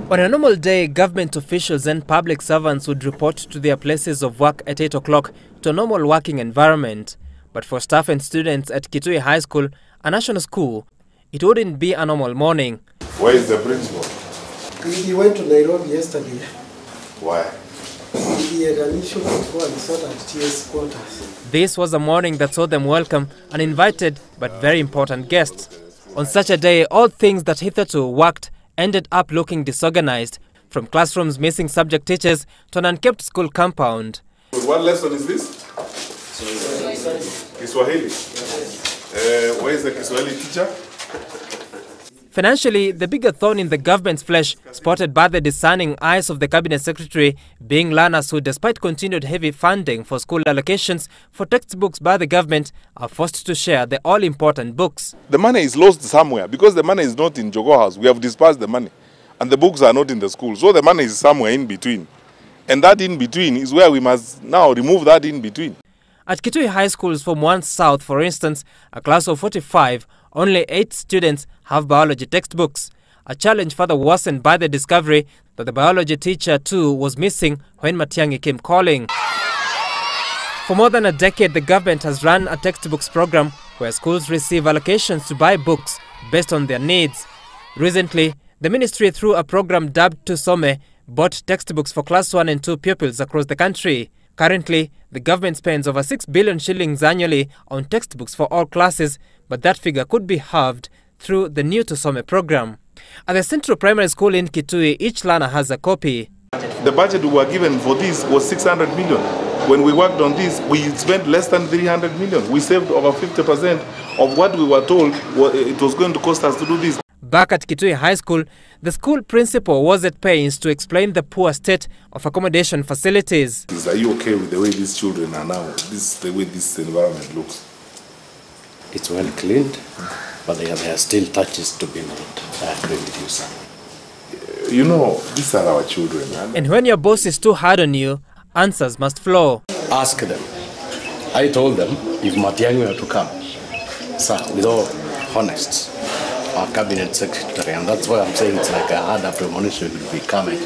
On a normal day, government officials and public servants would report to their places of work at 8 o'clock to a normal working environment. But for staff and students at Kitui High School, a national school, it wouldn't be a normal morning. Where is the principal? He went to Nairobi yesterday. Why? He had an issue before he sought at TS quarters. This was a morning that saw them welcome an invited but very important guest. On such a day, all things that hitherto worked ended up looking disorganized, from classrooms missing subject teachers to an unkept school compound. What lesson is this? Kiswahili. Where is the Kiswahili teacher? Financially, the bigger thorn in the government's flesh, spotted by the discerning eyes of the cabinet secretary, being learners who, despite continued heavy funding for school allocations for textbooks by the government, are forced to share the all-important books. The money is lost somewhere because the money is not in Jogo House. We have dispersed the money and the books are not in the school. So the money is somewhere in between. And that in between is where we must now remove that in between. At Kitui High School's Form 1 South, for instance, a class of 45, only 8 students have biology textbooks. A challenge further worsened by the discovery that the biology teacher too was missing when Matiangi came calling. For more than a decade, the government has run a textbooks program where schools receive allocations to buy books based on their needs. Recently, the ministry, through a program dubbed Tusome, bought textbooks for class 1 and 2 pupils across the country. Currently, the government spends over 6 billion shillings annually on textbooks for all classes, but that figure could be halved through the new Tusome program. At the Central Primary School in Kitui, each learner has a copy. The budget we were given for this was 600 million. When we worked on this, we spent less than 300 million. We saved over 50% of what we were told it was going to cost us to do this. Back at Kitui High School, the school principal was at pains to explain the poor state of accommodation facilities. Are you okay with the way these children are now? The way this environment looks? It's well cleaned, but there are still touches to be made. I agree with you, sir. You know, these are our children. And when your boss is too hard on you, answers must flow. Ask them. I told them if Matiangi were to come, sir, with all honest, our cabinet secretary, and that's why I'm saying it's like a hard premonition will be coming.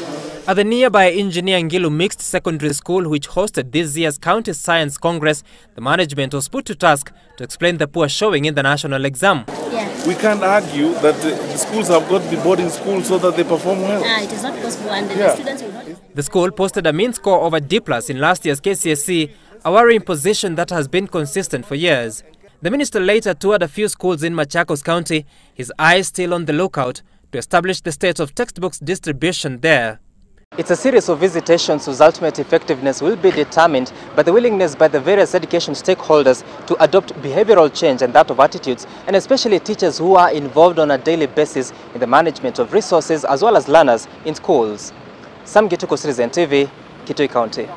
At the nearby Matiangi Mixed Secondary School, which hosted this year's County Science Congress, the management was put to task to explain the poor showing in the national exam. Yeah. We can't argue that the schools have got the boarding schools so that they perform well. It is not possible, and the students will not. The school posted a mean score of a D+ in last year's KCSE, a worrying position that has been consistent for years. The minister later toured a few schools in Machakos County, his eyes still on the lookout to establish the state of textbooks distribution there. It's a series of visitations whose ultimate effectiveness will be determined by the willingness by the various education stakeholders to adopt behavioral change and that of attitudes, and especially teachers who are involved on a daily basis in the management of resources as well as learners in schools. Sam Gituko, Citizen TV, Kitui County.